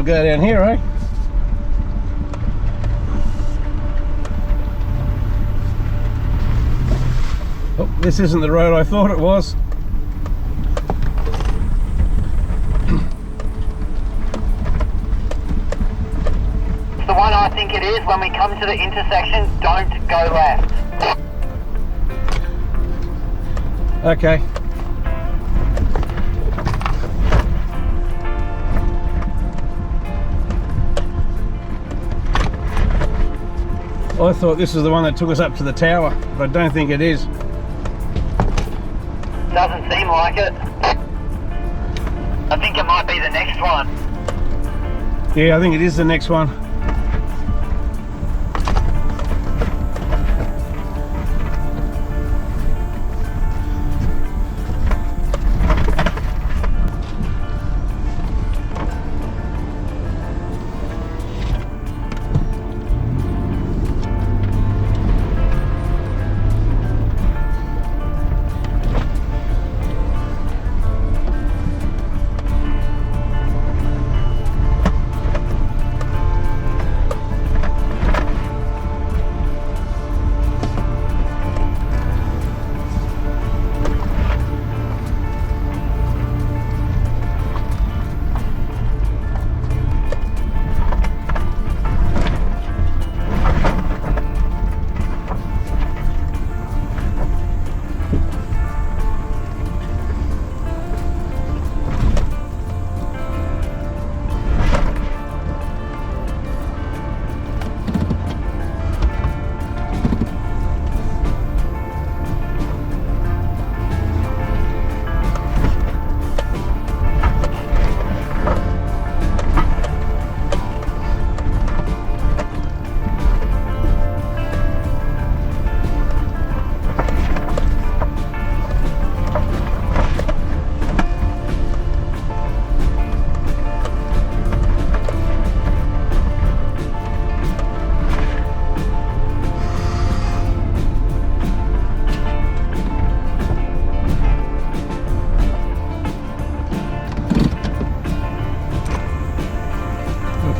well go down here, eh? Oh, this isn't the road I thought it was. The one I think it is. When we come to the intersection, don't go left. Okay. I thought this was the one that took us up to the tower, but I don't think it is. Doesn't seem like it. I think it might be the next one. Yeah, I think it is the next one.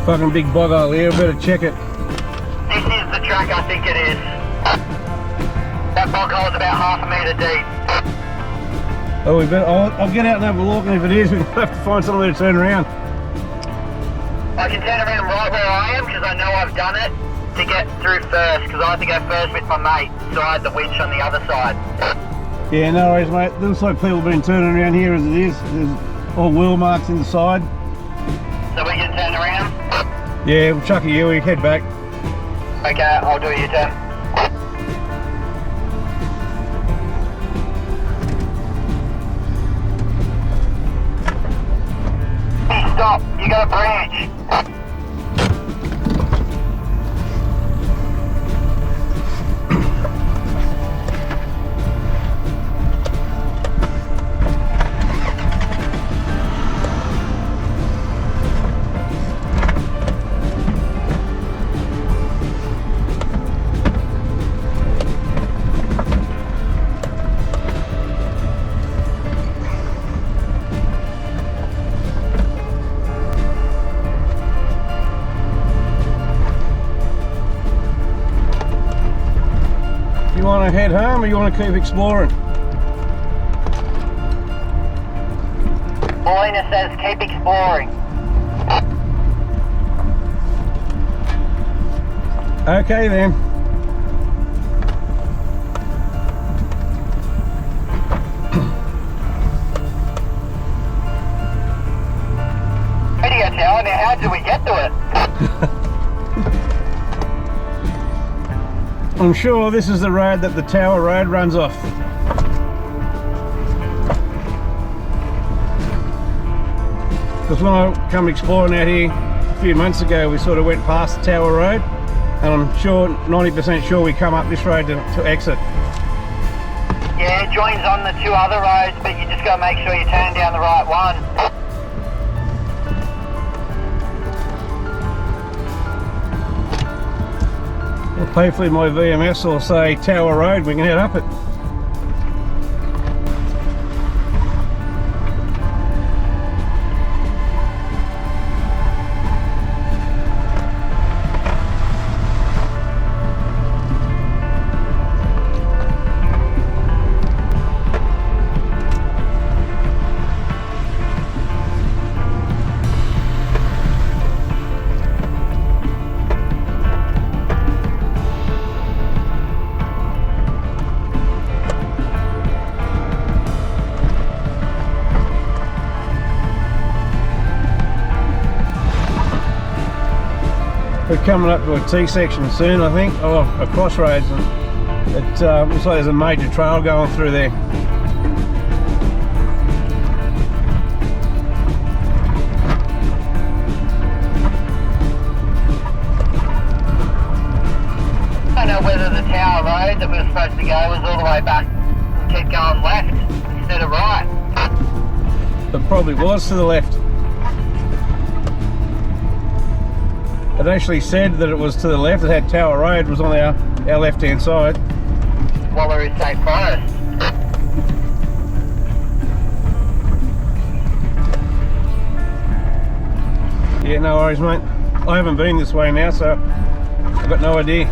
Fucking big bog hole here, better check it. This is the track I think it is. That bog hole is about half a metre deep. Oh, we better. I'll get out and have a look, and if it is, we'll have to find somewhere to turn around. I can turn around right where I am because I know I've done it to get through first, because I had to go first with my mate, so I had the winch on the other side. Yeah, no worries, mate. Looks like people have been turning around here as it is. There's all wheel marks in the side. So we can turn around? Yeah, we'll chuck a U, we head back. Okay, I'll do a U-turn. Hey, stop, you got a branch. You want to head home or you want to keep exploring? Paulina says keep exploring. Okay then. Radio tower, now how do we get to it? I'm sure this is the road that the Tower Road runs off. Because when I come exploring out here a few months ago, we sort of went past the Tower Road, and I'm sure, 90% sure, we come up this road to exit. Yeah, it joins on the two other roads, but you just got to make sure you turn down the right one. Well, hopefully my VMS will say Tower Road, we can head up it. coming up to a T-section soon, I think, or a crossroads, and it looks like there's a major trail going through there. I don't know whether the Tower Road that we were supposed to go was all the way back and kept going left instead of right. It probably was to the left. It actually said that it was to the left. It had Tower Road was on our left hand side. Wallaroo State Forest. Yeah, no worries, mate. I haven't been this way now, so I've got no idea.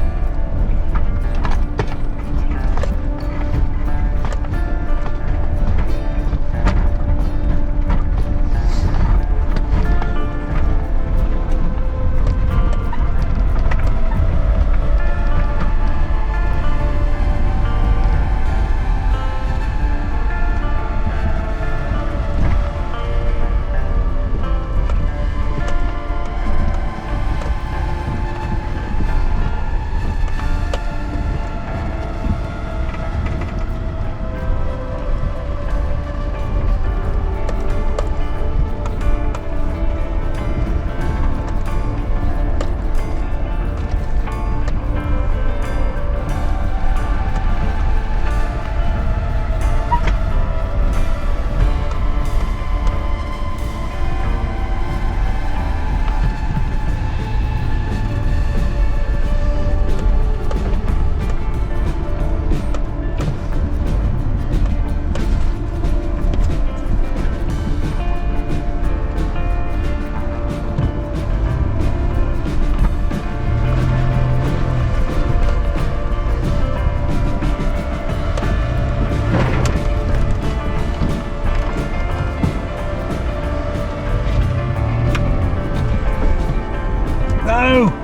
No!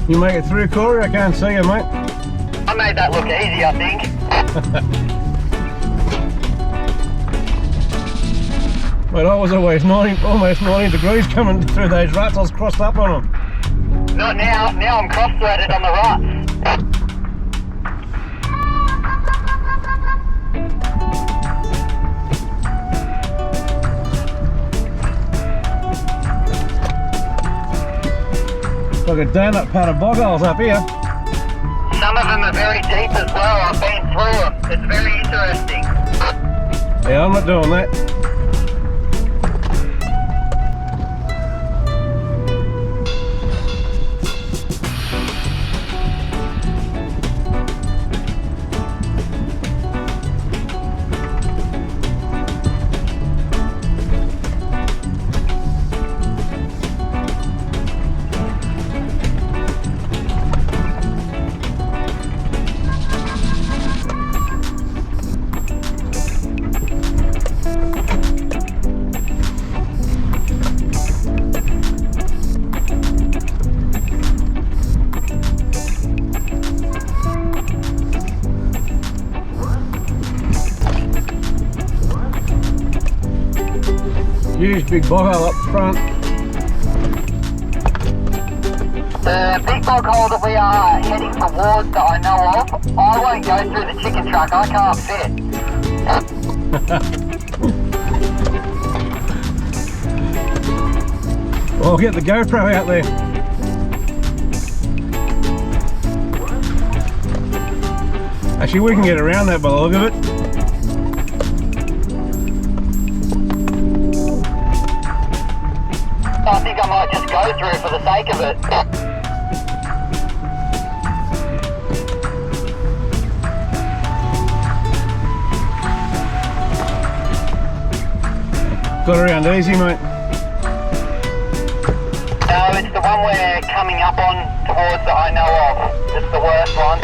You make it through, Corey? I can't see you, mate. I made that look easy, I think. But I was always almost 90 degrees coming through those ruts. I was crossed up on them. Not now. Now I'm cross-threaded on the ruts. Like a donut pat of bog holes up here. Some of them are very deep as well. I've been through them. It's very interesting. Yeah, I'm not doing that. Huge big bog hole up front. The big bog hole that we are heading towards that I know of, I won't go through the chicken truck, I can't fit. Well, I'll get the GoPro out there. Actually, we can get around that by the look of it. I think I might just go through for the sake of it. Got around easy, mate. No, it's the one we're coming up on towards that I know of. It's the worst one.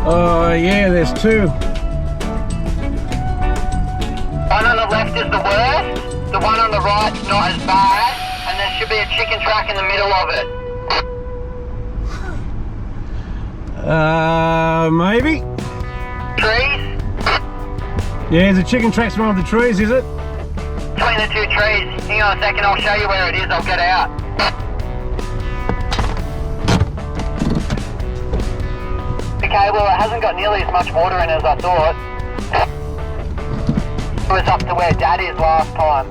Oh yeah, there's two. One on the left is the worst, the one on the right's not as bad, and there should be a chicken track in the middle of it. Maybe? Trees? Yeah, the chicken track's one of the trees, is it? Between the two trees. Hang on a second, I'll show you where it is, I'll get out. Okay, well it hasn't got nearly as much water in it as I thought. It was up to where Dad is last time.